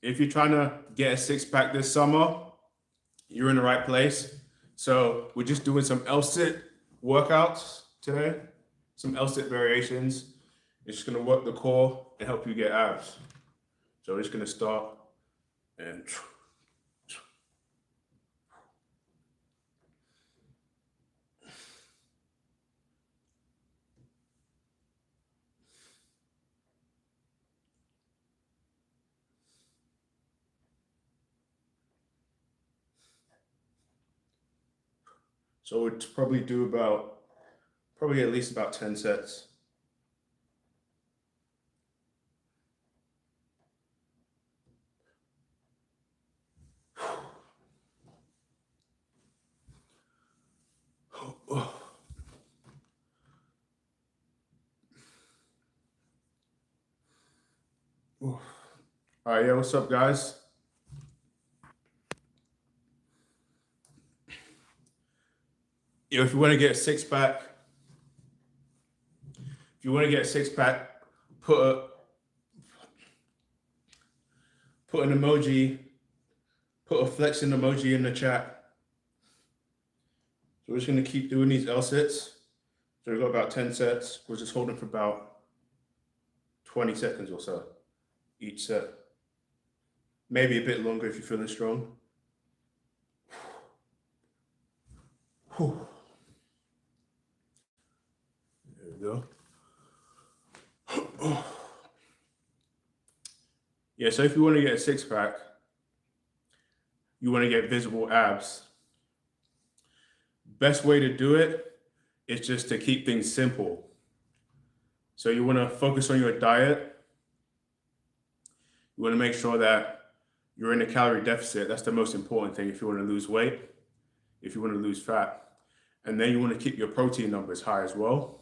if you're trying to get a six pack this summer, you're in the right place. So we're just doing some L-sit workouts today, some L-sit variations. It's just gonna work the core and help you get abs. So we're just gonna start and so we'd probably do probably at least about 10 sets. All right, yeah, what's up, guys? If you want to get a six pack, put an emoji, put a flexing emoji in the chat. So we're just gonna keep doing these L sits. So we've got about 10 sets. We're just holding for about 20 seconds or so each set. Maybe a bit longer if you're feeling strong. Whew. There we go. Yeah, so if you want to get a six pack, you want to get visible abs. Best way to do it is just to keep things simple. So you want to focus on your diet. You want to make sure that you're in a calorie deficit. That's the most important thing if you want to lose weight, if you want to lose fat. And then you want to keep your protein numbers high as well.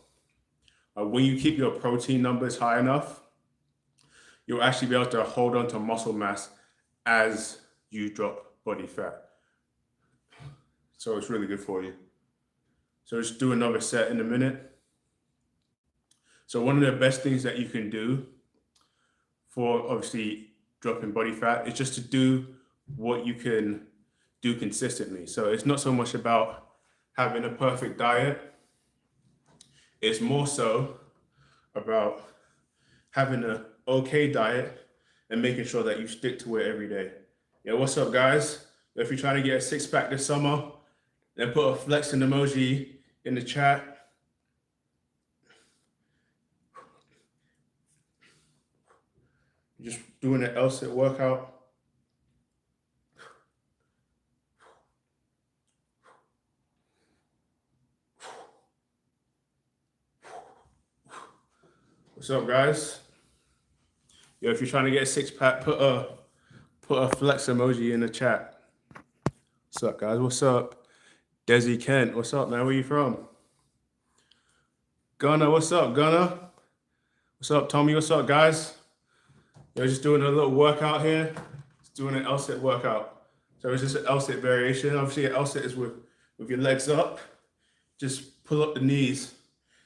When you keep your protein numbers high enough, you'll actually be able to hold on to muscle mass as you drop body fat. So it's really good for you. So just do another set in a minute. So one of the best things that you can do for obviously dropping body fat is just to do what you can do consistently. So it's not so much about having a perfect diet. It's more so about having an okay diet and making sure that you stick to it every day. Yeah, what's up, guys? If you're trying to get a six pack this summer, then put a flexing emoji in the chat. Just doing an L-sit workout. What's up, guys? Yo, if you're trying to get a six pack, put a flex emoji in the chat. What's up, guys? What's up? Desi Kent, what's up, man? Where you from? Gunner, what's up, Gunner? What's up, Tommy? What's up, guys? Yo, just doing a little workout here. Just doing an L-sit workout. So it's just an L-sit variation. Obviously, an L-sit is with your legs up. Just pull up the knees.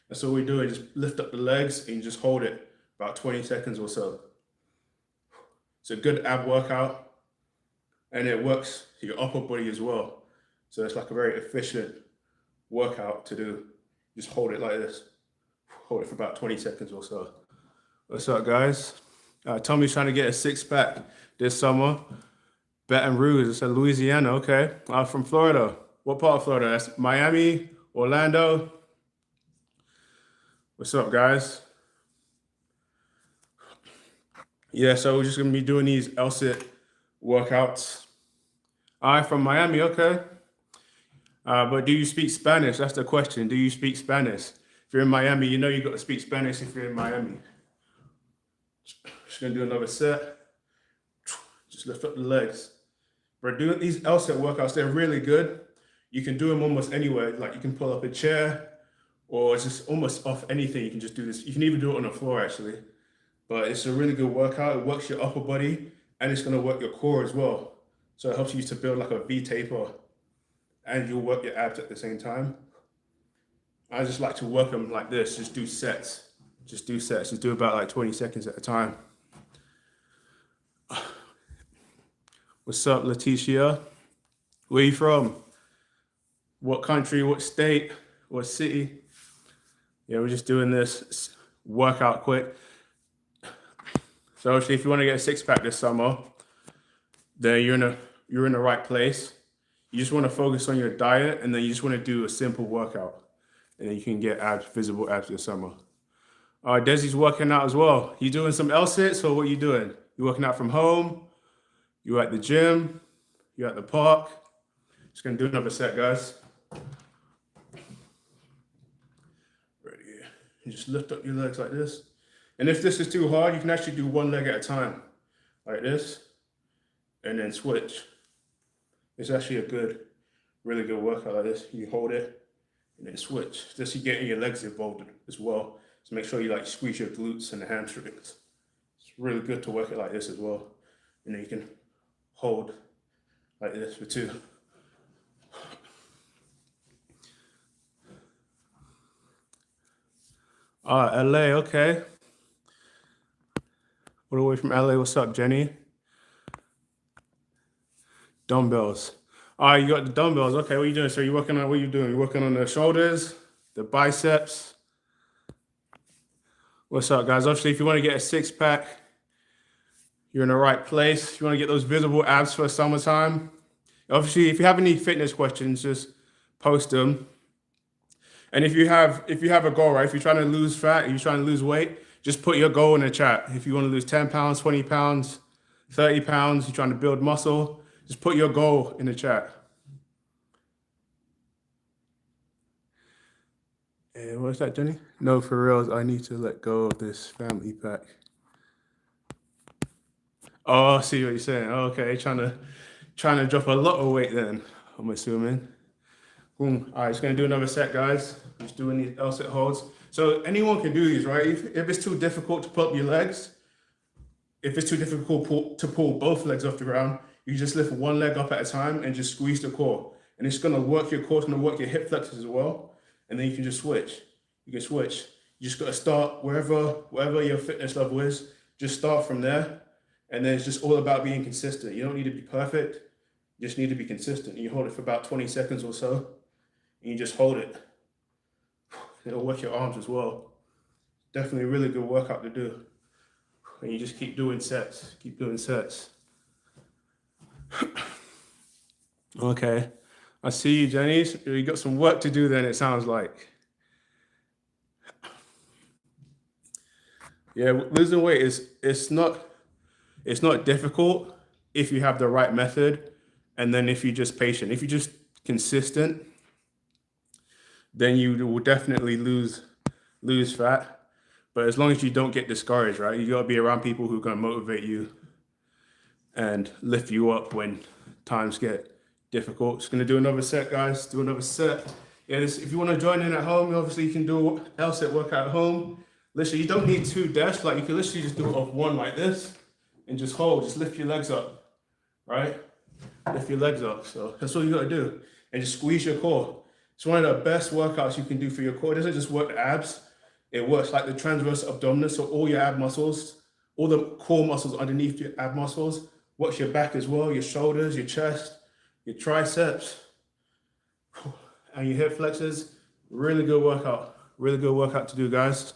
That's all we're doing. Just lift up the legs and you just hold it about 20 seconds or so. It's a good ab workout and it works your upper body as well. So it's like a very efficient workout to do. Just hold it like this. Hold it for about 20 seconds or so. What's up, guys? Tommy's trying to get a six pack this summer. Baton Rouge, it's in Louisiana, okay. I'm from Florida. What part of Florida? That's Miami, Orlando. What's up, guys? Yeah, so we're just gonna be doing these L-sit workouts. I'm from Miami, okay. But do you speak Spanish? That's the question. Do you speak Spanish? If you're in Miami, you know you got to speak Spanish if you're in Miami. Just gonna do another set. Just lift up the legs. We're doing these L-sit workouts. They're really good. You can do them almost anywhere. Like you can pull up a chair or just almost off anything. You can just do this. You can even do it on the floor actually. But it's a really good workout. It works your upper body and it's gonna work your core as well. So it helps you to build like a V taper and you'll work your abs at the same time. I just like to work them like this. Just do sets. Just do sets. Just do about like 20 seconds at a time. What's up, Leticia? Where you from? What country? What state? What city? Yeah, we're just doing this workout quick. So actually, if you want to get a six pack this summer, then you're in the right place. You just want to focus on your diet, and then you just want to do a simple workout, and then you can get abs, visible abs this summer. Desi's working out as well. You doing some L sits or what you doing? You working out from home? You at the gym? You at the park? Just gonna do another set, guys. Ready? You just lift up your legs like this. And if this is too hard, you can actually do one leg at a time, like this, and then switch. It's actually a really good workout like this. You hold it and then switch. Just you getting your legs involved as well. So make sure you like squeeze your glutes and the hamstrings. It's really good to work it like this as well. And then you can hold like this for 2. LA, okay. All the way from LA, what's up, Jenny? Dumbbells. All right, you got the dumbbells. Okay, what are you doing? So you're working on, what are you doing? You're working on the shoulders, the biceps. What's up, guys? Obviously, if you want to get a six pack, you're in the right place. If you want to get those visible abs for summertime, obviously, if you have any fitness questions, just post them. And if you have a goal, right? If you're trying to lose fat, if you're trying to lose weight, just put your goal in the chat. If you want to lose 10 pounds, 20 pounds, 30 pounds, you're trying to build muscle, just put your goal in the chat. And what's that, Jenny? No, for reals, I need to let go of this family pack. Oh, I see what you're saying. Oh, okay, trying to drop a lot of weight then, I'm assuming. Boom. All right, just gonna do another set, guys. Just doing these L sit holds. So anyone can do these, right? If it's too difficult to pull up your legs, if it's too difficult to pull both legs off the ground, you just lift one leg up at a time and just squeeze the core. And it's gonna work your core, it's gonna work your hip flexors as well. And then you can just switch. You can switch. You just gotta start wherever your fitness level is, just start from there. And then it's just all about being consistent. You don't need to be perfect. You just need to be consistent. You hold it for about 20 seconds or so. And you just hold it. It'll work your arms as well. Definitely a really good workout to do. And you just keep doing sets. Keep doing sets. Okay. I see you, Jenny. You got some work to do then, it sounds like. Yeah, losing weight it's not difficult if you have the right method, and then if you're just patient. If you're just consistent, then you will definitely lose fat. But as long as you don't get discouraged, right? You gotta be around people who are gonna motivate you and lift you up when times get difficult. Just gonna do another set, guys. Do another set. Yeah, if you want to join in at home, obviously you can do L-sit workout at home. Literally, you don't need 2 desks. Like you can literally just do it off one like this and just hold. Just lift your legs up, right? Lift your legs up. So that's all you gotta do, and just squeeze your core. It's one of the best workouts you can do for your core. It doesn't just work the abs. It works like the transverse abdominis, so all your ab muscles, all the core muscles underneath your ab muscles. Works your back as well, your shoulders, your chest, your triceps, and your hip flexors. Really good workout. Really good workout to do, guys.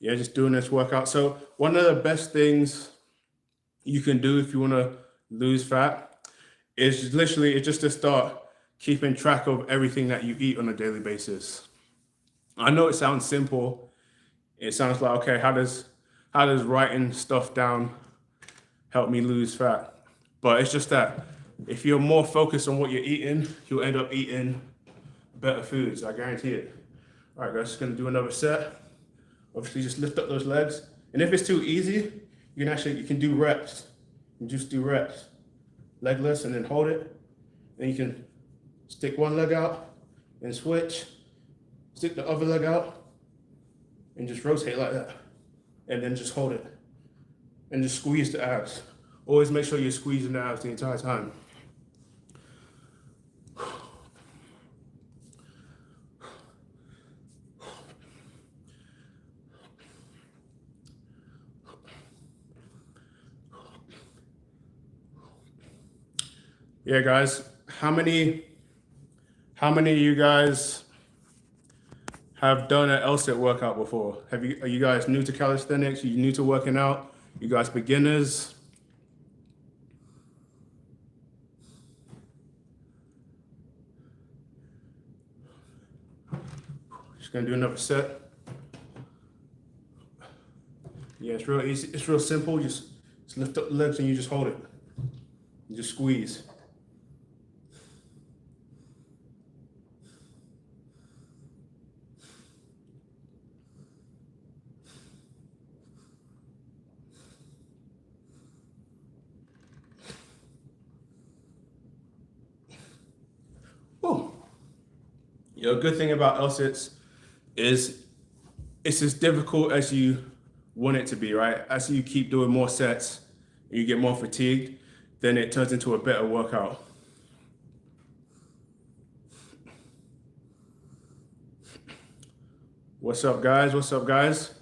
Yeah, just doing this workout. So one of the best things you can do if you want to lose fat is literally just to start keeping track of everything that you eat on a daily basis. I know it sounds simple. It sounds like, okay, how does writing stuff down help me lose fat? But it's just that if you're more focused on what you're eating, you'll end up eating better foods. I guarantee it. All right, guys, just gonna do another set. Obviously, just lift up those legs. And if it's too easy, you can do reps. You can just do reps. Legless, and then hold it. Then you can stick one leg out and switch. Stick the other leg out and just rotate like that. And then just hold it. And just squeeze the abs. Always make sure you're squeezing the abs the entire time. Yeah, guys, how many of you guys have done an LSAT workout before? Are you guys new to calisthenics? Are you new to working out? You guys beginners? Just gonna do another set. Yeah, it's real easy. It's real simple. Just lift up the legs and you just hold it. You just squeeze. Oh, you know, a good thing about LSATs is it's as difficult as you want it to be, right? As you keep doing more sets and you get more fatigued, then it turns into a better workout. What's up, guys? What's up, guys?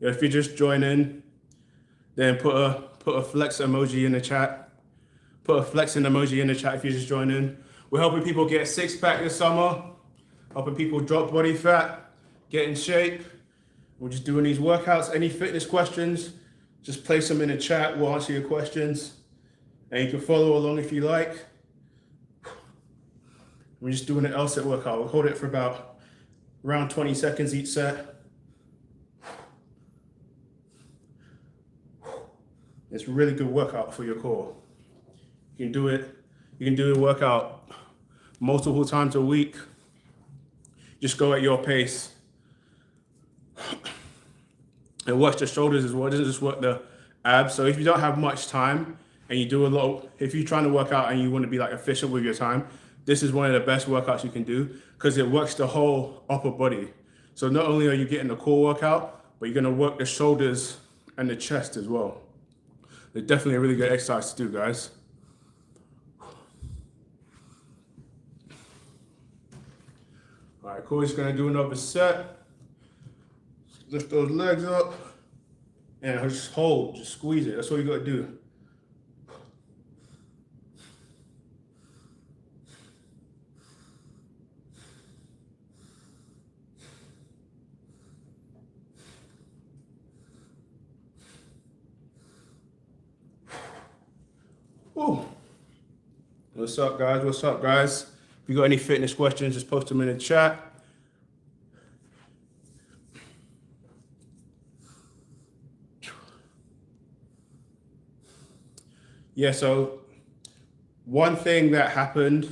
If you just join in, then put a flex emoji in the chat. Put a flexing emoji in the chat if you just join in. We're helping people get six-pack this summer, helping people drop body fat, get in shape. We're just doing these workouts. Any fitness questions, just place them in the chat. We'll answer your questions. And you can follow along if you like. We're just doing an LSAT workout. We'll hold it for about around 20 seconds each set. It's a really good workout for your core. You can do a workout multiple times a week. Just go at your pace. It works the shoulders as well. It doesn't just work the abs. So if you don't have much time and you do if you're trying to work out and you want to be like efficient with your time, this is one of the best workouts you can do because it works the whole upper body. So not only are you getting the core workout, but you're going to work the shoulders and the chest as well. It's definitely a really good exercise to do, guys. All right, cool. Just gonna do another set. Lift those legs up and just hold, just squeeze it. That's all you gotta do. Ooh. What's up, guys? What's up, guys? If you got any fitness questions, just post them in the chat. Yeah, so one thing that happened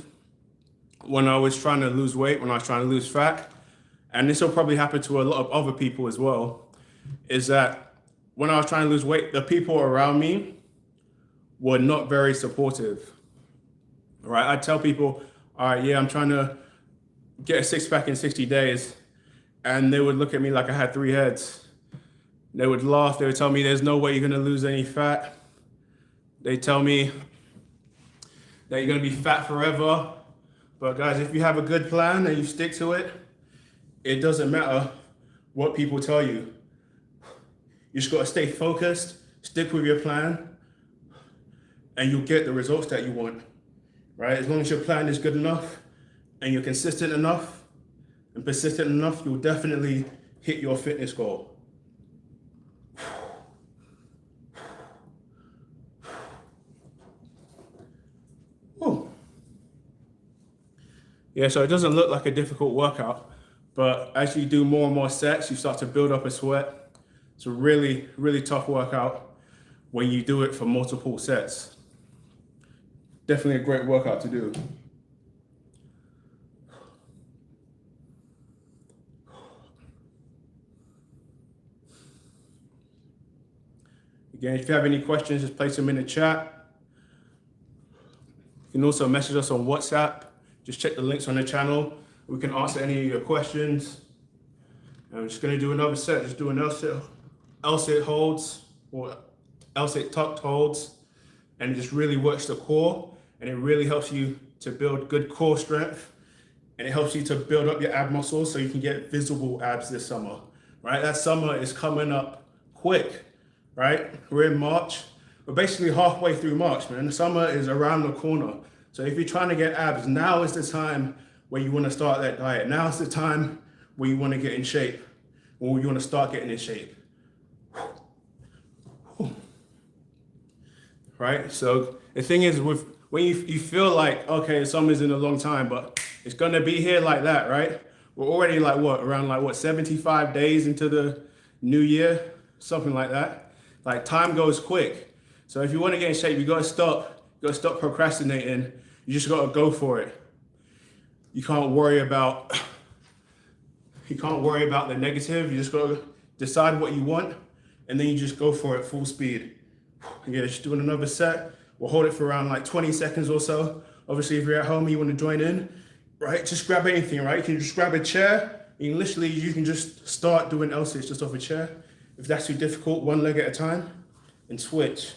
when I was trying to lose weight, when I was trying to lose fat, and this will probably happen to a lot of other people as well, is that when I was trying to lose weight, the people around me were not very supportive. Right? I tell people, all right, yeah, I'm trying to get a six-pack in 60 days. And they would look at me like I had three heads. They would laugh. They would tell me there's no way you're going to lose any fat. They tell me that you're going to be fat forever. But guys, if you have a good plan and you stick to it, it doesn't matter what people tell you. You just got to stay focused, stick with your plan, and you'll get the results that you want. Right? As long as your plan is good enough and you're consistent enough and persistent enough, you'll definitely hit your fitness goal. Ooh. Yeah, so it doesn't look like a difficult workout, but as you do more and more sets, you start to build up a sweat. It's a really, really tough workout when you do it for multiple sets. Definitely a great workout to do. Again, if you have any questions, just place them in the chat. You can also message us on WhatsApp. Just check the links on the channel. We can answer any of your questions. And I'm just going to do another set. Just do an LSAT holds or LSAT tucked holds. And it just really works the core. And it really helps you to build good core strength. And it helps you to build up your ab muscles so you can get visible abs this summer, right? That summer is coming up quick, right? We're in March. we're basically halfway through March, man. The summer is around the corner. So if you're trying to get abs, now is the time where you want to start that diet. Now is the time where you want to get in shape, or you want to start getting in shape. Right? So the thing is, when you feel like, okay, summer's in a long time, but it's gonna be here like that, right? We're already like around 75 days into the new year, something like that. Like time goes quick. So if you want to get in shape, you gotta stop procrastinating. You just gotta go for it. You can't worry about the negative. You just gotta decide what you want, and then you just go for it full speed. Yeah, just doing another set. We'll hold it for around like 20 seconds or so. Obviously, if you're at home and you want to join in, right, just grab anything, right? You can just grab a chair. You can just start doing L-sits just off a chair. If that's too difficult, one leg at a time, and switch,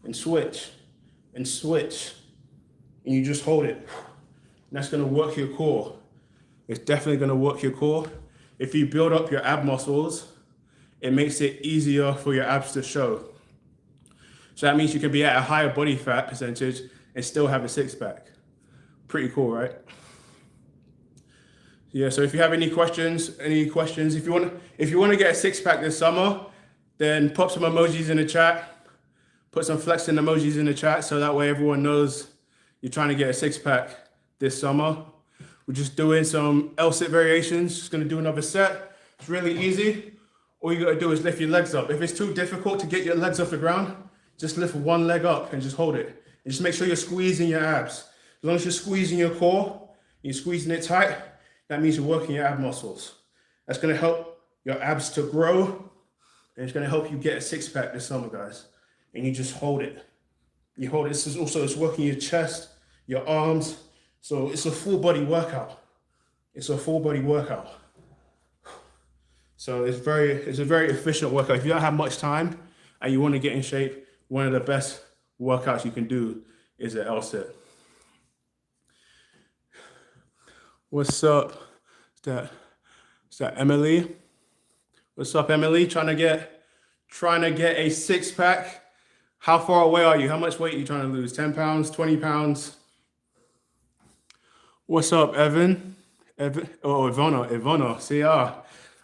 and switch, and switch. And you just hold it. And that's gonna work your core. It's definitely gonna work your core. If you build up your ab muscles, it makes it easier for your abs to show. So that means you can be at a higher body fat percentage and still have a six-pack. Pretty cool, right? Yeah, so if you have any questions, if you want to get a six-pack this summer, then pop some emojis in the chat, put some flexing emojis in the chat, so that way everyone knows you're trying to get a six-pack this summer. We're just doing some L-sit variations, just gonna do another set. It's really easy. All you gotta do is lift your legs up. If it's too difficult to get your legs off the ground, just lift one leg up and just hold it. And just make sure you're squeezing your abs. As long as you're squeezing your core, you're squeezing it tight, that means you're working your ab muscles. That's gonna help your abs to grow, and it's gonna help you get a six-pack this summer, guys. And you just hold it. You hold it. It's working your chest, your arms. So it's a full body workout. It's a full body workout. So it's a very efficient workout. If you don't have much time and you want to get in shape, one of the best workouts you can do is an L-sit. What's up? Is that Emily? What's up, Emily? Trying to get a six-pack. How far away are you? How much weight are you trying to lose? 10 pounds, 20 pounds? What's up, Evan? Ivana. See,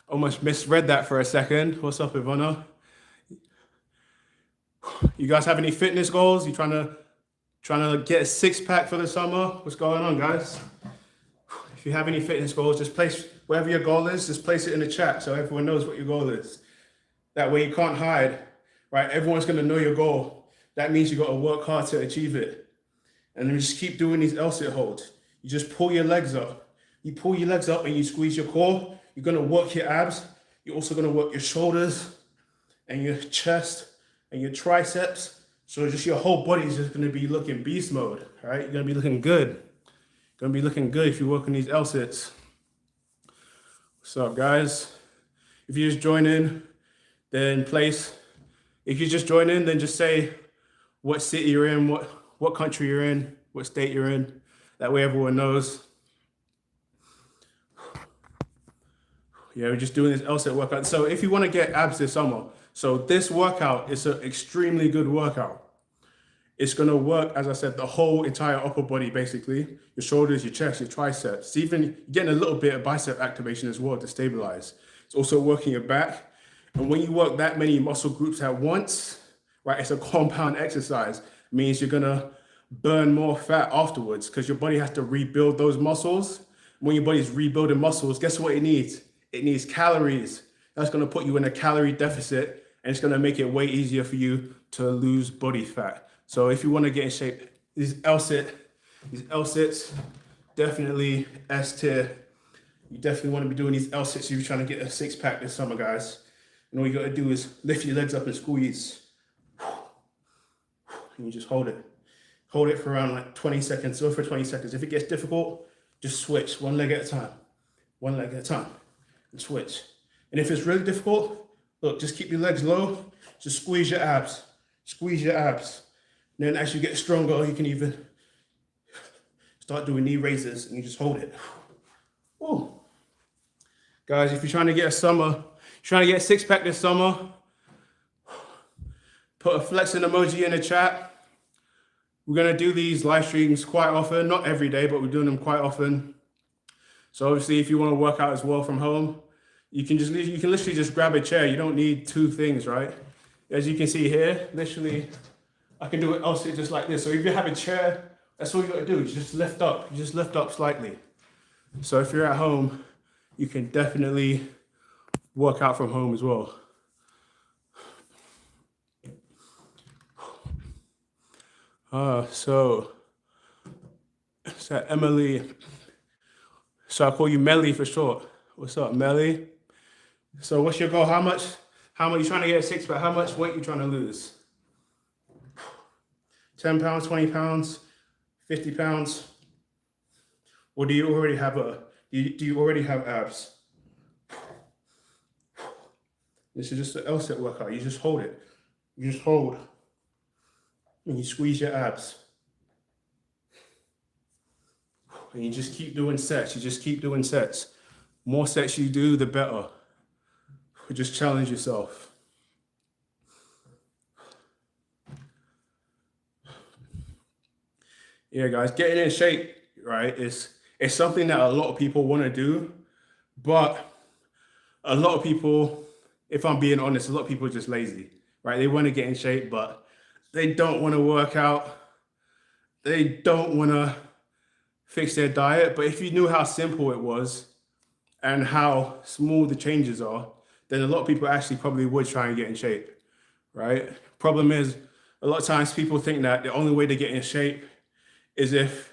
almost misread that for a second. What's up, Ivana? You guys have any fitness goals? You trying to get a six-pack for the summer? What's going on, guys? If you have any fitness goals, just place whatever your goal is, just place it in the chat so everyone knows what your goal is. That way you can't hide, right? Everyone's gonna know your goal. That means you gotta work hard to achieve it. And then just keep doing these L-sit holds. You just pull your legs up. You pull your legs up and you squeeze your core. You're gonna work your abs. You're also gonna work your shoulders and your chest and your triceps. So just your whole body is just gonna be looking beast mode, right? You're gonna be looking good. Gonna be looking good if you work on these L-sits. What's up, guys? If you just join in, then just say what city you're in, what country you're in, what state you're in. That way everyone knows. Yeah, we're just doing this L-sit workout. So if you want to get abs this summer, so this workout is an extremely good workout. It's going to work, as I said, the whole entire upper body, basically. Your shoulders, your chest, your triceps. Even getting a little bit of bicep activation as well to stabilize. It's also working your back. And when you work that many muscle groups at once, right, it's a compound exercise. It means you're going to burn more fat afterwards because your body has to rebuild those muscles. When your body's rebuilding muscles, guess what it needs? It needs calories. That's going to put you in a calorie deficit, and it's going to make it way easier for you to lose body fat. So if you want to get in shape, these L-sits, definitely S tier. You definitely want to be doing these L-sits if you're trying to get a six-pack this summer, guys. And all you got to do is lift your legs up and squeeze. And you just hold it. Hold it for around like 20 seconds, go for 20 seconds. If it gets difficult, just switch one leg at a time. One leg at a time, and switch. And if it's really difficult, look, just keep your legs low, just squeeze your abs. Squeeze your abs. And then as you get stronger, you can even start doing knee raises and you just hold it. Ooh. Guys, if you're trying to get a six-pack this summer, Put a flexing emoji in the chat. We're going to do these live streams quite often, not every day, but we're doing them quite often. So obviously, if you want to work out as well from home, you can literally just grab a chair. You don't need two things, right? As you can see here, literally, I can do it also just like this. So if you have a chair, that's all you got to do. You just lift up. You just lift up slightly. So if you're at home, you can definitely work out from home as well. So Emily. So I call you Melly for short. What's up, Melly? So what's your goal? How much you trying to get a six pack? How much weight you trying to lose? 10 pounds, 20 pounds, 50 pounds? Or do you already have do you already have abs? This is just an L-sit workout. You just hold it. You just hold. And you squeeze your abs. And you just keep doing sets. You just keep doing sets. More sets you do, the better. Just challenge yourself. Yeah, guys, getting in shape, right, is something that a lot of people want to do, but a lot of people, if I'm being honest, a lot of people are just lazy, right? They want to get in shape, but they don't want to work out. They don't want to fix their diet. But if you knew how simple it was and how small the changes are, then a lot of people actually probably would try and get in shape, right? Problem is, a lot of times people think that the only way to get in shape is if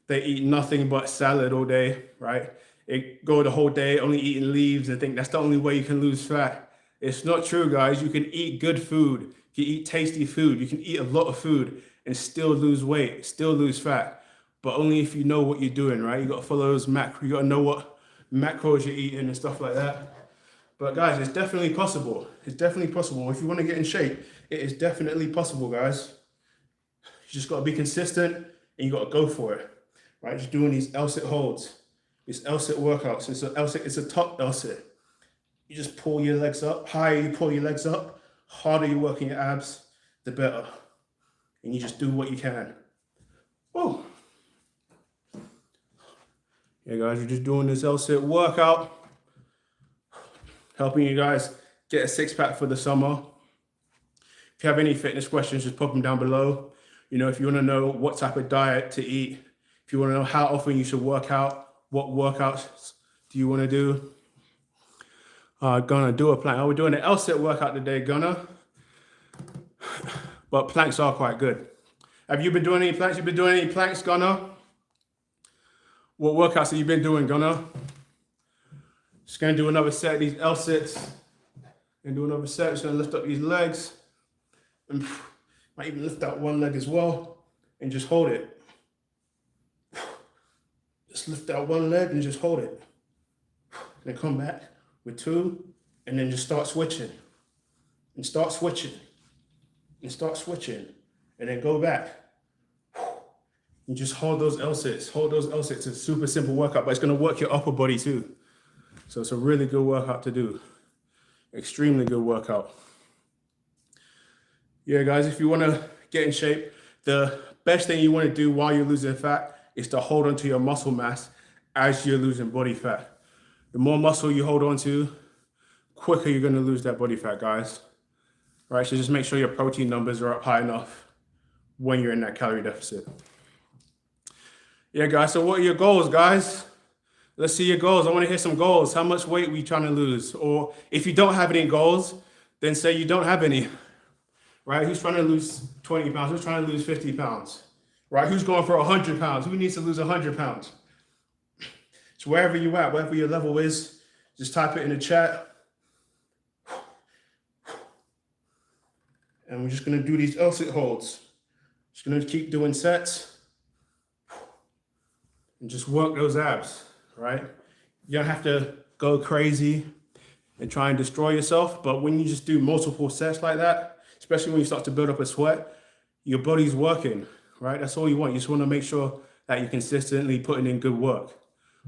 they eat nothing but salad all day, right? They go the whole day only eating leaves and think that's the only way you can lose fat. It's not true, guys. You can eat good food. You can eat tasty food. You can eat a lot of food and still lose weight, still lose fat. But only if you know what you're doing, right? You got to follow those macros. You got to know what macros you're eating and stuff like that. But guys, it's definitely possible. It's definitely possible. If you want to get in shape, it is definitely possible, guys. You just got to be consistent and you got to go for it, right? Just doing these L-sit holds, these L-sit workouts. It's a top L-sit. You just pull your legs up. Higher you pull your legs up, harder you're working your abs, the better. And you just do what you can. Oh. Yeah, guys, you're just doing this L-sit workout, helping you guys get a six-pack for the summer. If you have any fitness questions, just pop them down below. You know, if you want to know what type of diet to eat, if you want to know how often you should work out, what workouts do you want to do? Gonna do a plank. We're doing an L-sit workout today, Gunnar. But planks are quite good. Have you been doing any planks? You've been doing any planks, Gunnar? What workouts have you been doing, Gunnar? Just gonna do another set of these L-sits. And do another set. Just gonna lift up these legs. And might even lift out one leg as well. And just hold it. Just lift out one leg and just hold it. Then come back with two. And then just start switching. And start switching. And start switching. And then go back. And just hold those L-sits. Hold those L-sits. It's a super simple workout, but it's gonna work your upper body too. So it's a really good workout to do. Extremely good workout. Yeah, guys, if you want to get in shape, the best thing you want to do while you're losing fat is to hold onto your muscle mass as you're losing body fat. The more muscle you hold on to, quicker you're going to lose that body fat, guys. All right, so just make sure your protein numbers are up high enough when you're in that calorie deficit. Yeah, guys, so what are your goals, guys? Let's see your goals. I want to hear some goals. How much weight are you trying to lose? Or if you don't have any goals, then say you don't have any, right? Who's trying to lose 20 pounds? Who's trying to lose 50 pounds, right? Who's going for 100 pounds? Who needs to lose 100 pounds? So wherever you're at, wherever your level is, just type it in the chat. And we're just going to do these L-sit holds. Just going to keep doing sets and just work those abs. Right? You don't have to go crazy and try and destroy yourself. But when you just do multiple sets like that, especially when you start to build up a sweat, your body's working, right? That's all you want. You just want to make sure that you're consistently putting in good work.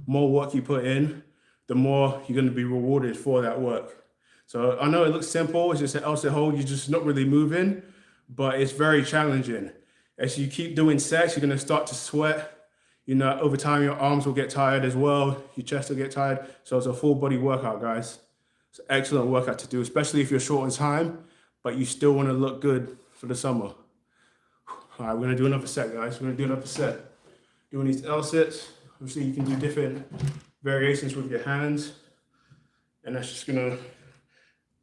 More work you put in, the more you're going to be rewarded for that work. So I know it looks simple. It's just an L-sit hold. You're just not really moving. but it's very challenging. As you keep doing sets, you're gonna start to sweat. You know, over time, your arms will get tired as well. Your chest will get tired. So it's a full body workout, guys. It's an excellent workout to do, especially if you're short on time, but you still wanna look good for the summer. All right, we're gonna do another set, guys. We're gonna do another set. Doing these L sets. Obviously, you can do different variations with your hands, and that's just gonna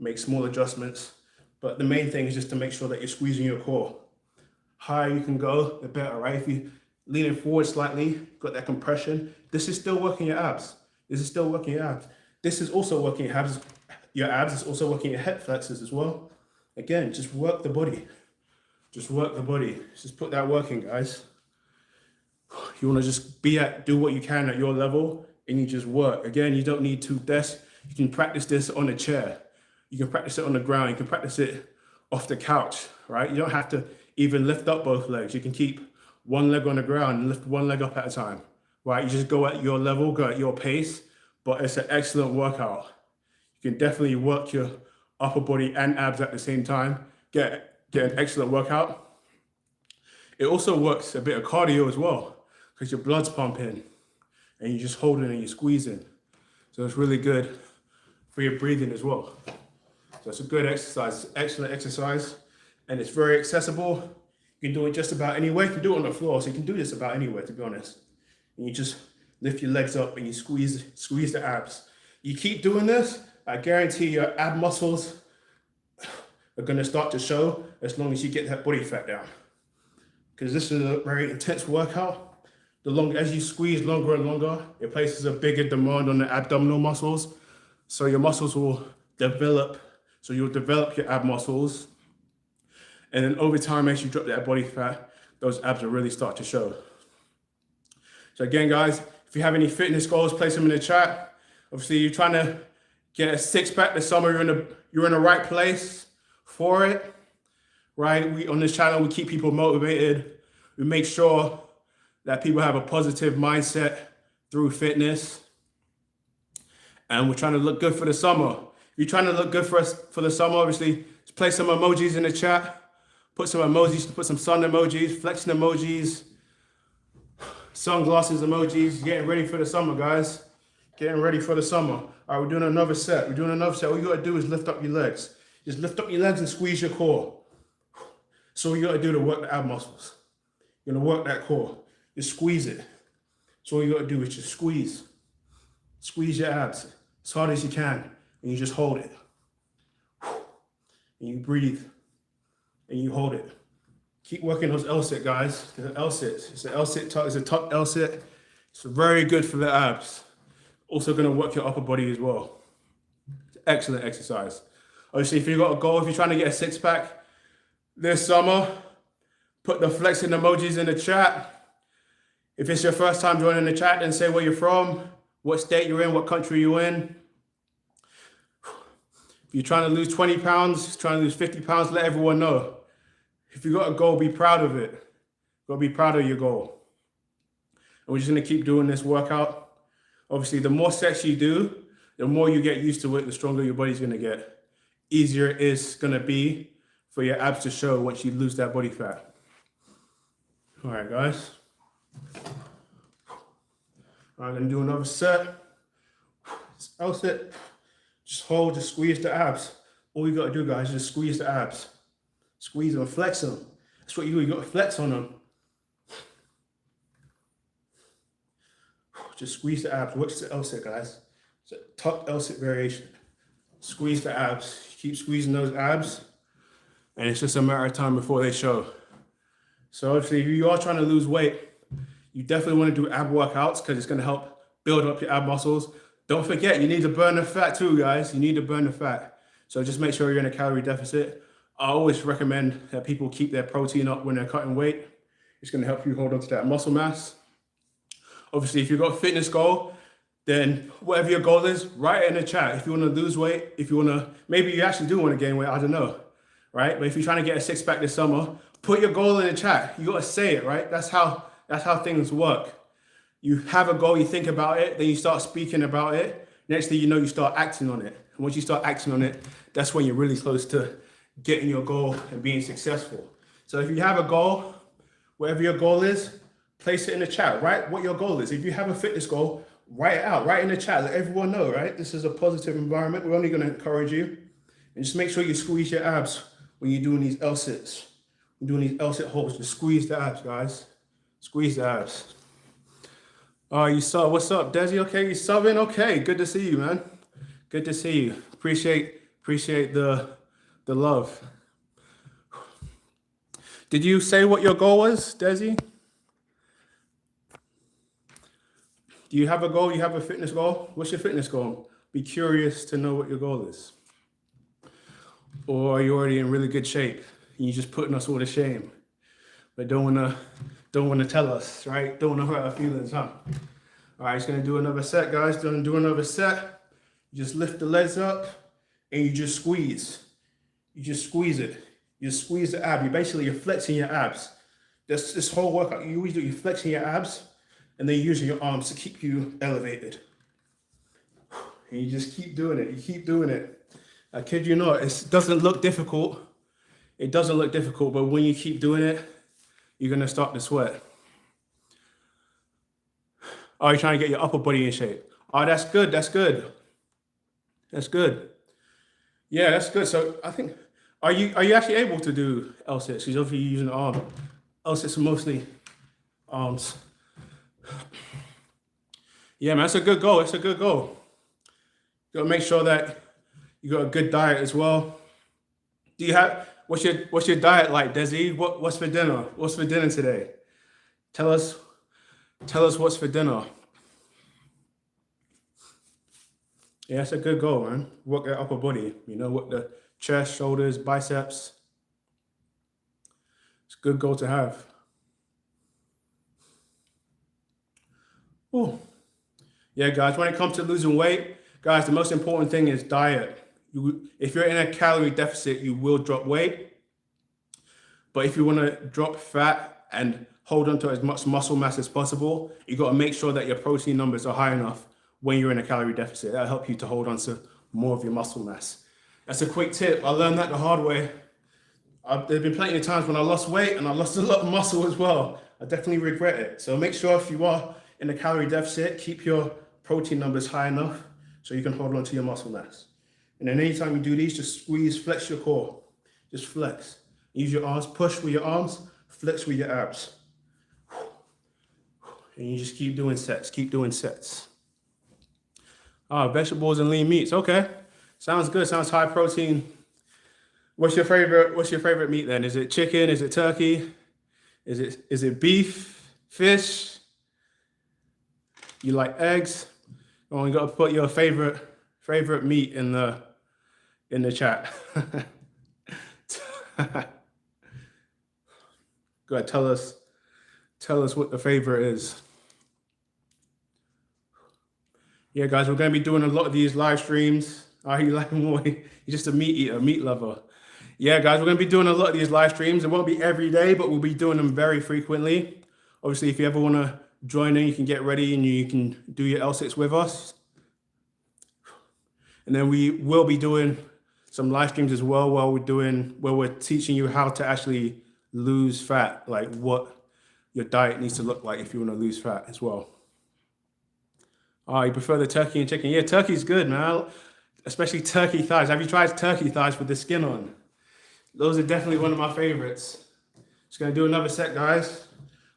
make small adjustments. But the main thing is just to make sure that you're squeezing your core. Higher you can go, the better, right? If you leaning forward slightly, got that compression, this is still working your abs. This is still working your abs. This is also working your abs. Your abs is also working your hip flexors as well. Again, just work the body. Just work the body. Just put that work in, guys. You want to just do what you can at your level, and you just work. Again, you don't need two desks. You can practice this on a chair. You can practice it on the ground. You can practice it off the couch, right? You don't have to even lift up both legs. You can keep one leg on the ground and lift one leg up at a time, right? You just go at your level, go at your pace, but it's an excellent workout. You can definitely work your upper body and abs at the same time, get an excellent workout. It also works a bit of cardio as well, because your blood's pumping and you're just holding and you're squeezing. So it's really good for your breathing as well. So it's a good exercise, excellent exercise, and it's very accessible. You can do it just about anywhere. You can do it on the floor, so you can do this about anywhere, to be honest. And you just lift your legs up and you squeeze the abs. You keep doing this, I guarantee your ab muscles are gonna start to show as long as you get that body fat down. Because this is a very intense workout. The longer, as you squeeze longer and longer, it places a bigger demand on the abdominal muscles. So your muscles will develop. So you'll develop your ab muscles. And then over time, as you drop that body fat, those abs will really start to show. So again, guys, if you have any fitness goals, place them in the chat. Obviously, you're trying to get a six-pack this summer, you're in the right place for it, right? We on this channel, we keep people motivated. We make sure that people have a positive mindset through fitness. And we're trying to look good for the summer. If you're trying to look good for us for the summer, obviously, just place some emojis in the chat. Put some emojis, put some sun emojis, flexing emojis, sunglasses emojis, getting ready for the summer, guys. Getting ready for the summer. All right, we're doing another set. All you gotta do is lift up your legs. Just lift up your legs and squeeze your core. So all you gotta do to work the ab muscles. You're gonna work that core. Just squeeze it. So all you gotta do is just squeeze. Squeeze your abs as hard as you can, and you just hold it. And you breathe, and you hold it. Keep working those L-sit, guys. The L-sits. It's an L-sit, it's a tuck L-sit. It's very good for the abs. Also gonna work your upper body as well. It's an excellent exercise. Obviously, if you've got a goal, if you're trying to get a six-pack this summer, put the flexing emojis in the chat. If it's your first time joining the chat, then say where you're from, what state you're in, what country you're in. If you're trying to lose 20 pounds, trying to lose 50 pounds, let everyone know. If you got a goal, be proud of it. Go be proud of your goal. And we're just gonna keep doing this workout. Obviously, the more sets you do, the more you get used to it, the stronger your body's gonna get. Easier it is gonna be for your abs to show once you lose that body fat. All right, guys. I'm gonna do another set. L-sit. Just hold, just squeeze the abs. All you gotta do, guys, is just squeeze the abs. Squeeze them, flex them. That's what you do, you gotta flex on them. Just squeeze the abs. What's the L-sit, guys? It's a tucked L-sit variation. Squeeze the abs. Keep squeezing those abs. And it's just a matter of time before they show. So obviously, if you are trying to lose weight, you definitely want to do ab workouts because it's going to help build up your ab muscles. Don't forget, you need to burn the fat too, guys. You need to burn the fat. So just make sure you're in a calorie deficit. I always recommend that people keep their protein up when they're cutting weight. It's going to help you hold on to that muscle mass. Obviously, if you've got a fitness goal, then whatever your goal is, write it in the chat. If you want to lose weight, if you want to, maybe you actually do want to gain weight, I don't know, right? But if you're trying to get a six-pack this summer, put your goal in the chat. You got to say it, right? That's how things work. You have a goal, you think about it, then you start speaking about it. Next thing you know, you start acting on it. And once you start acting on it, that's when you're really close to getting your goal and being successful. So if you have a goal, whatever your goal is, place it in the chat, write what your goal is. If you have a fitness goal, write it out, write in the chat, let everyone know, right? This is a positive environment. We're only going to encourage you. And just make sure you squeeze your abs when you're doing these L-sits. When doing these L-sit holds, just squeeze the abs, guys. Squeeze the abs. Oh, you sub. What's up, Desi? Okay, you subbing? Okay, good to see you, man. Good to see you. Appreciate the love. Did you say what your goal was, Desi? Do you have a goal? You have a fitness goal? What's your fitness goal? Be curious to know what your goal is. Or are you already in really good shape and you're just putting us all to shame, but don't wanna tell us, right? Don't wanna hurt our feelings, huh? All right, just gonna do another set, guys. Do another set. You just lift the legs up and you just squeeze. You just squeeze it. You squeeze the ab. You're flexing your abs. This whole workout, you always do, you're flexing your abs and then you're using your arms to keep you elevated. And you just keep doing it. You keep doing it. I kid you not, it doesn't look difficult. It doesn't look difficult, but when you keep doing it, you're gonna start to sweat. Are you trying to get your upper body in shape? Oh, that's good, that's good. That's good. Yeah, that's good. So I think, are you actually able to do L-sits? Because obviously you're using the arm. L-sits are mostly arms. Yeah, man, that's a good goal. It's a good goal. You gotta make sure that you got a good diet as well. Do you have, what's your diet like, Desi? What's for dinner? What's for dinner today? Tell us what's for dinner. Yeah, that's a good goal, man. Work that upper body, what the chest, shoulders, biceps. It's a good goal to have. Oh, yeah, guys, when it comes to losing weight, guys, the most important thing is diet. If you're in a calorie deficit, you will drop weight. But if you want to drop fat and hold on to as much muscle mass as possible, you got to make sure that your protein numbers are high enough when you're in a calorie deficit. That'll help you to hold on to more of your muscle mass. That's a quick tip. I learned that the hard way. There've been plenty of times when I lost weight and I lost a lot of muscle as well. I definitely regret it. So make sure if you are in a calorie deficit, keep your protein numbers high enough so you can hold on to your muscle mass. And then anytime you do these, just squeeze, flex your core. Just flex. Use your arms, push with your arms, flex with your abs. And you just keep doing sets, keep doing sets. Vegetables and lean meats, okay. Sounds good, sounds high protein. What's your favorite meat then? Is it chicken, is it turkey? Is it beef, fish? You like eggs? Oh, you gotta put your favorite meat in the chat. Go ahead, tell us what the favorite is. Yeah, guys, we're gonna be doing a lot of these live streams. Are you like more? You're just a meat eater, meat lover. Yeah, guys, we're gonna be doing a lot of these live streams. It won't be every day, but we'll be doing them very frequently. Obviously, if you ever wanna join in, you can get ready and you can do your L-sits with us. And then we will be doing some live streams as well where we're teaching you how to actually lose fat, like what your diet needs to look like if you want to lose fat as well. You prefer the turkey and chicken? Yeah, turkey's good, man. Especially turkey thighs. Have you tried turkey thighs with the skin on? Those are definitely one of my favorites. Just gonna do another set, guys.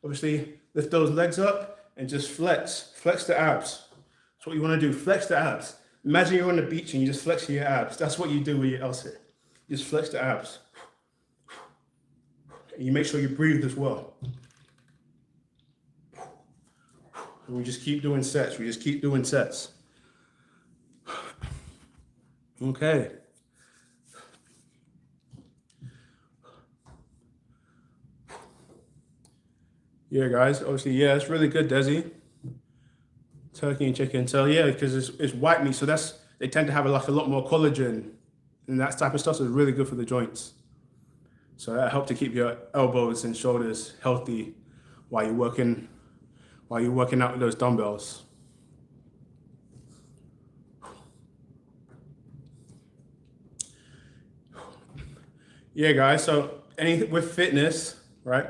Obviously, lift those legs up and just flex the abs. That's what you want to do, flex the abs. Imagine you're on the beach and you just flex your abs. That's what you do with your L-sit. You just flex the abs. And you make sure you breathe as well. And we just keep doing sets. Okay. Yeah, guys, obviously, yeah, it's really good, Desi. Turkey and chicken. So yeah, because it's white meat, so they tend to have a lot more collagen and that type of stuff. So it's really good for the joints. So that helps to keep your elbows and shoulders healthy while you're working out with those dumbbells. Yeah, guys. So with fitness, right?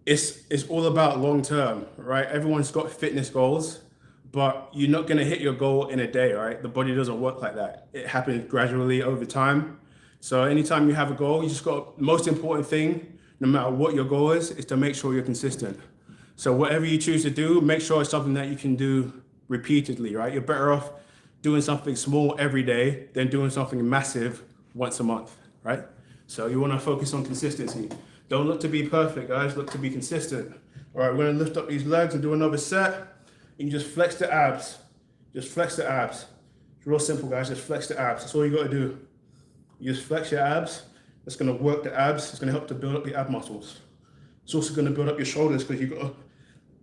It's all about long term, right? Everyone's got fitness goals, but you're not gonna hit your goal in a day, right? The body doesn't work like that. It happens gradually over time. So anytime you have a goal, you just got most important thing, no matter what your goal is to make sure you're consistent. So whatever you choose to do, make sure it's something that you can do repeatedly, right? You're better off doing something small every day than doing something massive once a month, right? So you want to focus on consistency. Don't look to be perfect, guys. Look to be consistent. All right, we're going to lift up these legs and do another set. You can just flex the abs. Just flex the abs. It's real simple, guys. Just flex the abs. That's all you got to do. You just flex your abs. That's going to work the abs. It's going to help to build up the ab muscles. It's also going to build up your shoulders because you've got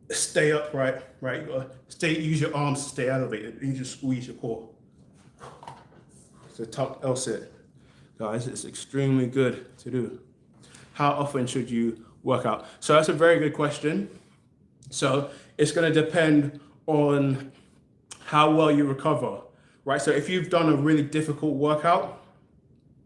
to stay upright, right? You got to use your arms to stay elevated. And you just squeeze your core. It's a tucked L sit. Guys, it's extremely good to do. How often should you work out? So that's a very good question. So it's going to depend on how well you recover, right? So if you've done a really difficult workout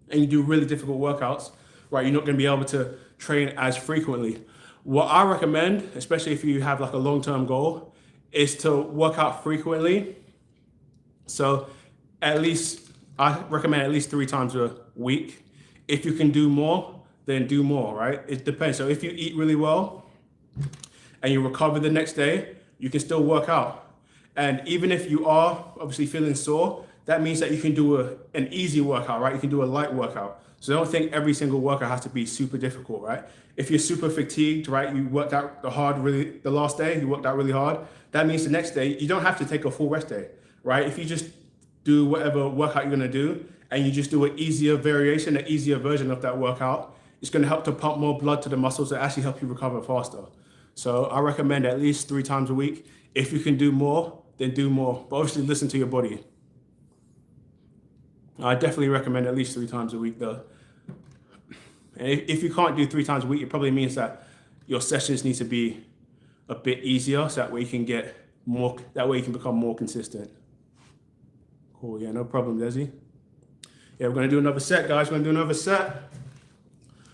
and you do really difficult workouts, right, you're not going to be able to train as frequently. What I recommend, especially if you have like a long-term goal, is to work out frequently. So I recommend at least 3 times a week. If you can do more, then do more, right? It depends. So if you eat really well and you recover the next day, you can still work out. And even if you are obviously feeling sore, that means that you can do an easy workout, right? You can do a light workout. So don't think every single workout has to be super difficult, right? If you're super fatigued, right, you worked out the last day, you worked out really hard, that means the next day, you don't have to take a full rest day, right? If you just do whatever workout you're gonna do and you just do an easier variation, an easier version of that workout, it's gonna help to pump more blood to the muscles and actually help you recover faster. So I recommend at least 3 times a week. If you can do more, then do more, but obviously listen to your body. I definitely recommend at least 3 times a week though. And if you can't do 3 times a week, it probably means that your sessions need to be a bit easier, so that way you can become more consistent. Cool, yeah, no problem, Desi. Yeah, we're gonna do another set, guys. We're gonna do another set.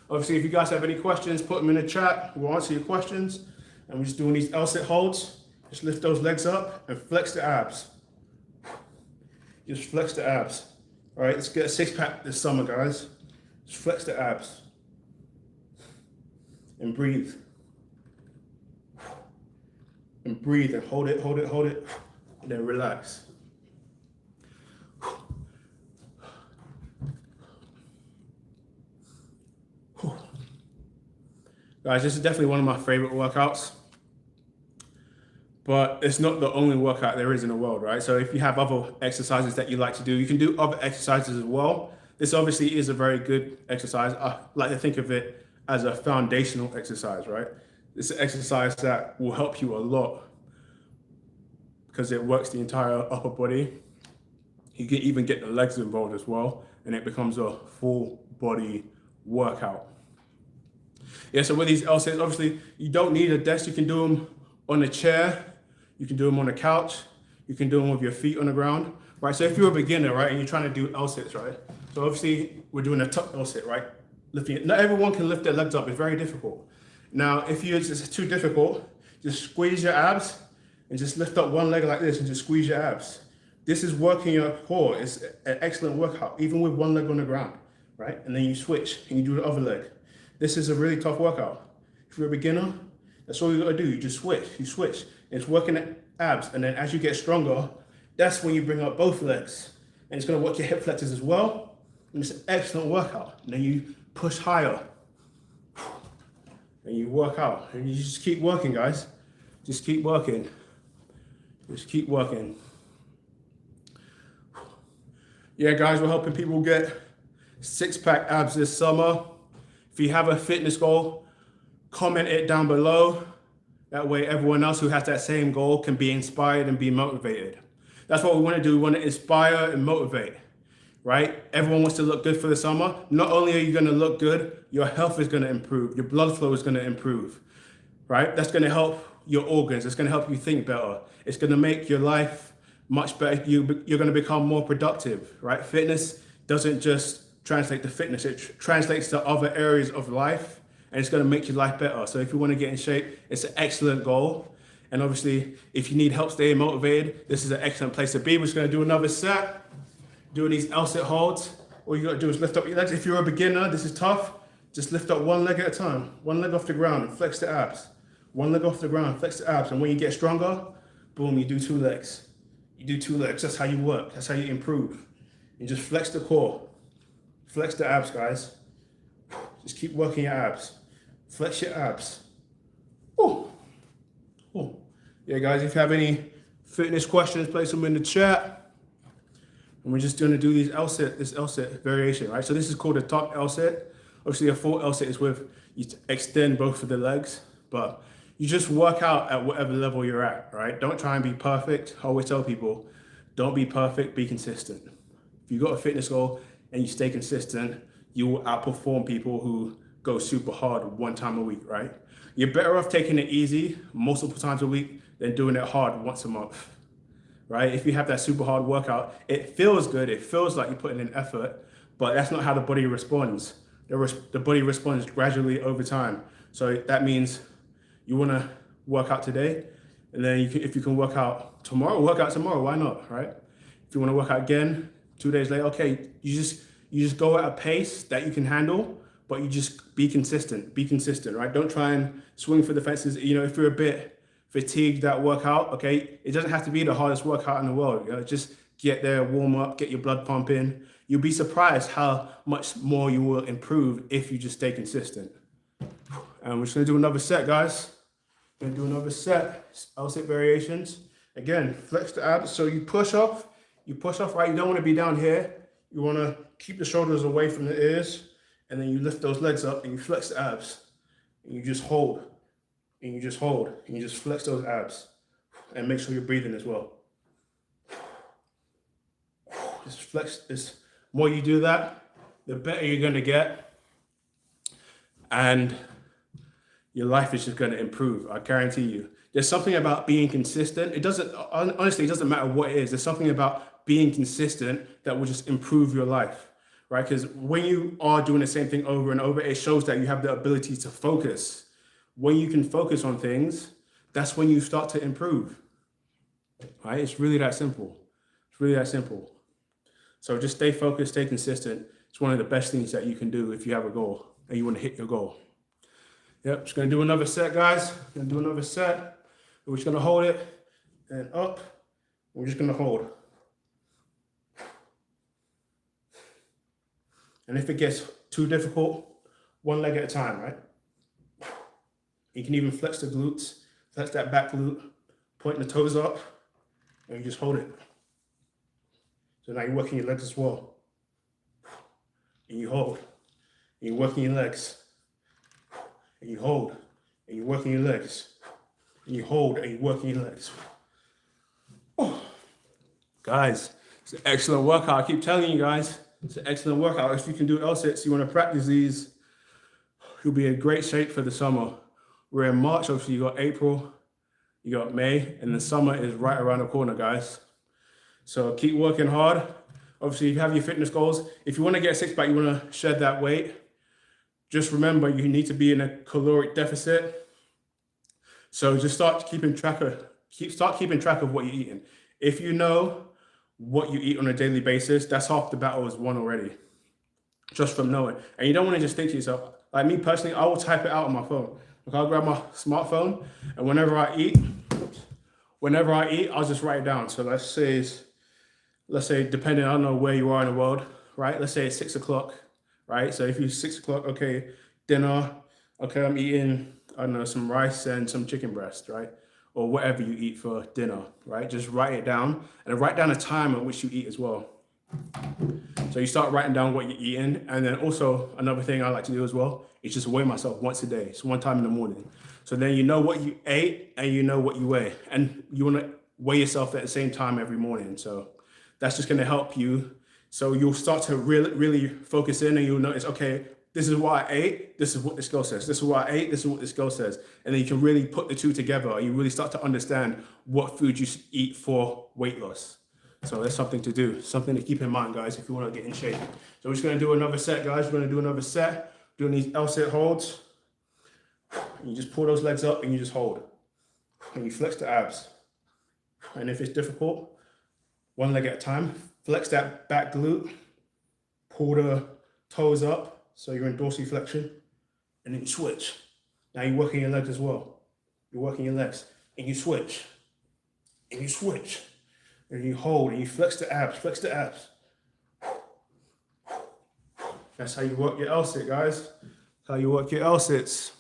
Obviously, if you guys have any questions, put them in the chat. We'll answer your questions. And we're just doing these L-sit holds. Just lift those legs up and flex the abs. Just flex the abs. All right, let's get a 6-pack this summer, guys. Just flex the abs. And breathe. And breathe and hold it, hold it, hold it. And then relax. Guys, this is definitely one of my favorite workouts, but it's not the only workout there is in the world, right? So if you have other exercises that you like to do, you can do other exercises as well. This obviously is a very good exercise. I like to think of it as a foundational exercise, right? It's an exercise that will help you a lot because it works the entire upper body. You can even get the legs involved as well, and it becomes a full body workout. Yeah, so with these L-sits, obviously, you don't need a desk. You can do them on a chair. You can do them on a couch. You can do them with your feet on the ground, right? So if you're a beginner, right, and you're trying to do L-sits, right? So obviously, we're doing a tuck L-sit, right? Lifting it. Not everyone can lift their legs up. It's very difficult. Now, if it's too difficult, just squeeze your abs and just lift up one leg like this and just squeeze your abs. This is working your core. It's an excellent workout, even with one leg on the ground, right? And then you switch and you do the other leg. This is a really tough workout. If you're a beginner, that's all you gotta do. You just switch, you switch. It's working the abs, and then as you get stronger, that's when you bring up both legs. And it's gonna work your hip flexors as well. And it's an excellent workout. And then you push higher. And you work out. And you just keep working, guys. Just keep working. Just keep working. Yeah, guys, we're helping people get 6-pack abs this summer. If you have a fitness goal, comment it down below. That way everyone else who has that same goal can be inspired and be motivated. That's what we want to do. We want to inspire and motivate, right? Everyone wants to look good for the summer. Not only are you going to look good, your health is going to improve. Your blood flow is going to improve, right? That's going to help your organs. It's going to help you think better. It's going to make your life much better. You're going to become more productive, right? Fitness doesn't just translate to fitness. It translates to other areas of life, and it's going to make your life better. So if you want to get in shape, it's an excellent goal. And obviously, if you need help staying motivated, this is an excellent place to be. We're just going to do another set, doing these L-sit holds. All you got to do is lift up your legs. If you're a beginner, this is tough. Just lift up one leg at a time, one leg off the ground, and flex the abs. One leg off the ground, flex the abs. And when you get stronger, boom, you do 2 legs. You do 2 legs. That's how you work. That's how you improve. You just flex the core. Flex the abs, guys. Just keep working your abs. Flex your abs. Oh. Oh. Yeah, guys, if you have any fitness questions, place them in the chat. And we're just going to do these L-sit, this L-sit variation, right? So this is called a tuck L-sit. Obviously, a full L-sit is with you extend both of the legs, but you just work out at whatever level you're at, right? Don't try and be perfect. I always tell people, don't be perfect, be consistent. If you've got a fitness goal and you stay consistent, you will outperform people who go super hard one time a week, right? You're better off taking it easy multiple times a week than doing it hard once a month, right? If you have that super hard workout, it feels good. It feels like you're putting in effort, but that's not how the body responds. The body responds gradually over time. So that means you want to work out today, and then if you can work out tomorrow, why not, right? If you want to work out again 2 days later, okay, you just go at a pace that you can handle, but you just be consistent, right? Don't try and swing for the fences. You know, if you're a bit fatigued that workout, okay, it doesn't have to be the hardest workout in the world. You know, just get there, warm up, get your blood pumping. You'll be surprised how much more you will improve if you just stay consistent. And we're just gonna do another set, guys. We're gonna do another set, L-sit variations. Again, flex the abs. So you push off, right? You don't wanna be down here. You wanna keep the shoulders away from the ears, and then you lift those legs up and you flex the abs. And you just hold, and you just hold, and you just flex those abs. And make sure you're breathing as well. Just flex this. The more you do that, the better you're gonna get. And your life is just going to improve. I guarantee you. There's something about being consistent. It doesn't matter what it is. There's something about being consistent that will just improve your life, right? Because when you are doing the same thing over and over, it shows that you have the ability to focus. When you can focus on things, that's when you start to improve, right? It's really that simple. It's really that simple. So just stay focused, stay consistent. It's one of the best things that you can do if you have a goal and you want to hit your goal. Yep, just gonna do another set, guys. Gonna do another set. We're just gonna hold it and up. We're just gonna hold. And if it gets too difficult, one leg at a time, right? You can even flex the glutes, flex that back glute, pointing the toes up, and you just hold it. So now you're working your legs as well. And you hold. And you're working your legs. And you hold, and you're working your legs. And you hold, and you're working your legs. Oh. Guys, it's an excellent workout. I keep telling you guys, it's an excellent workout. If you can do L-sits, you want to practice these, you'll be in great shape for the summer. We're in March, obviously you got April, you got May, and the summer is right around the corner, guys. So keep working hard. Obviously, if you have your fitness goals, if you want to get a six-pack, you want to shed that weight, just remember you need to be in a caloric deficit. So just start keeping track of what you're eating. If you know what you eat on a daily basis, that's half the battle is won already, just from knowing. And you don't want to just think to yourself, like me personally, I will type it out on my phone. Like I'll grab my smartphone, and whenever I eat, I'll just write it down. So let's say depending, I don't know where you are in the world, right? Let's say it's 6 o'clock. Right, so if you're 6 o'clock, okay, dinner, okay, I'm eating, I don't know, some rice and some chicken breast, right? Or whatever you eat for dinner, right? Just write it down, and write down a time at which you eat as well. So you start writing down what you're eating, and then also another thing I like to do as well is just weigh myself once a day. So one time in the morning. So then you know what you ate and you know what you weigh, and you want to weigh yourself at the same time every morning. So that's just going to help you. So you'll start to really focus in, and you'll notice, okay, this is what I ate, this is what this girl says. This is what I ate, this is what this girl says. And then you can really put the two together. You really start to understand what food you should eat for weight loss. So that's something to do, something to keep in mind, guys, if you want to get in shape. So we're just going to do another set, guys. We're going to do another set, doing these L-sit holds. And you just pull those legs up and you just hold. And you flex the abs. And if it's difficult, one leg at a time, flex that back glute, pull the toes up, so you're in dorsiflexion, and then you switch. Now you're working your legs as well. You're working your legs, and you switch, and you switch, and you hold, and you flex the abs, flex the abs. That's how you work your L-sit, guys. That's how you work your L-sits.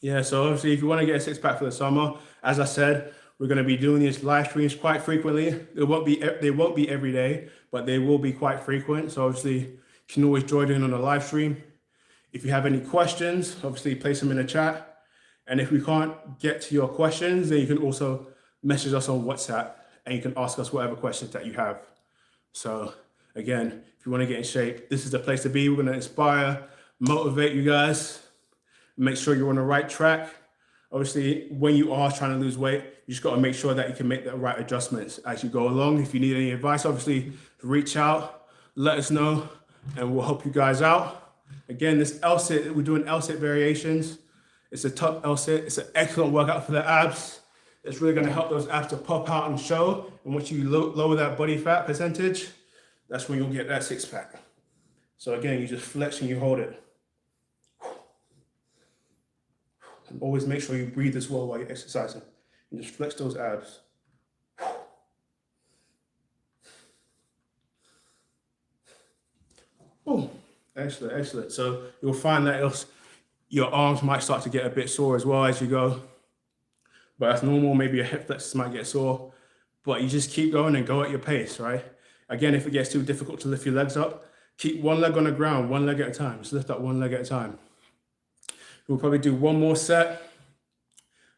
Yeah, so obviously if you want to get a six-pack for the summer, as I said, we're going to be doing these live streams quite frequently. They won't be every day, but they will be quite frequent. So obviously you can always join in on the live stream. If you have any questions, obviously place them in the chat. And if we can't get to your questions, then you can also message us on WhatsApp and you can ask us whatever questions that you have. So again, if you want to get in shape, this is the place to be. We're going to inspire, motivate you guys, make sure you're on the right track. Obviously, when you are trying to lose weight, you just got to make sure that you can make the right adjustments as you go along. If you need any advice, obviously reach out, let us know, and we'll help you guys out. Again, this L-sit, we're doing L-sit variations. It's a top L-sit. It's an excellent workout for the abs. It's really going to help those abs to pop out and show. And once you lower that body fat percentage, that's when you'll get that six-pack. So again, you just flex and you hold it. And always make sure you breathe as well while you're exercising. And just flex those abs. Oh, excellent, excellent. So you'll find that your arms might start to get a bit sore as well as you go. But that's normal. Maybe your hip flexors might get sore. But you just keep going and go at your pace, right? Again, if it gets too difficult to lift your legs up, keep one leg on the ground, one leg at a time. Just lift up one leg at a time. We'll probably do one more set.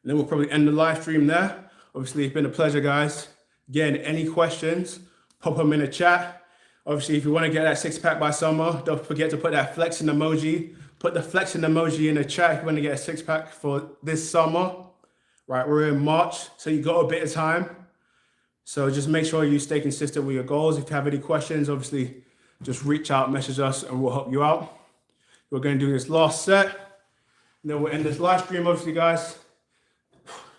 And then we'll probably end the live stream there. Obviously, it's been a pleasure, guys. Again, any questions, pop them in the chat. Obviously, if you want to get that six-pack by summer, don't forget to put that flexing emoji. Put the flexing emoji in the chat if you want to get a six-pack for this summer. Right, we're in March, so you got a bit of time. So just make sure you stay consistent with your goals. If you have any questions, obviously, just reach out, message us, and we'll help you out. We're going to do this last set. And then we'll end this live stream, obviously, guys.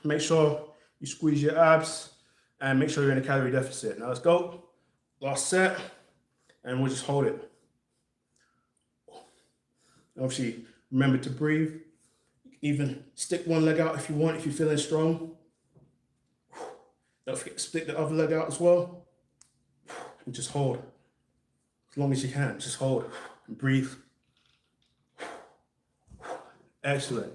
Make sure you squeeze your abs and make sure you're in a calorie deficit. Now let's go. Last set. And we'll just hold it. Obviously, remember to breathe. Even stick one leg out if you want, if you're feeling strong. Don't forget to stick the other leg out as well. And just hold. As long as you can, just hold and breathe. Excellent.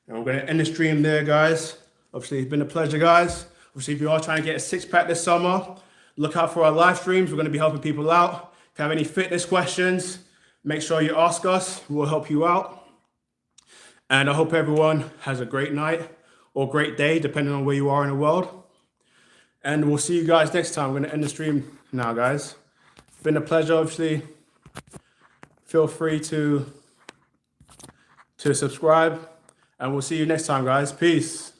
And we're going to end the stream there, guys. Obviously, it's been a pleasure, guys. Obviously, if you are trying to get a six-pack this summer, look out for our live streams. We're going to be helping people out. If you have any fitness questions, make sure you ask us. We'll help you out. And I hope everyone has a great night or great day, depending on where you are in the world. And we'll see you guys next time. We're going to end the stream now, guys. It's been a pleasure, obviously. Feel free to subscribe. And we'll see you next time, guys. Peace.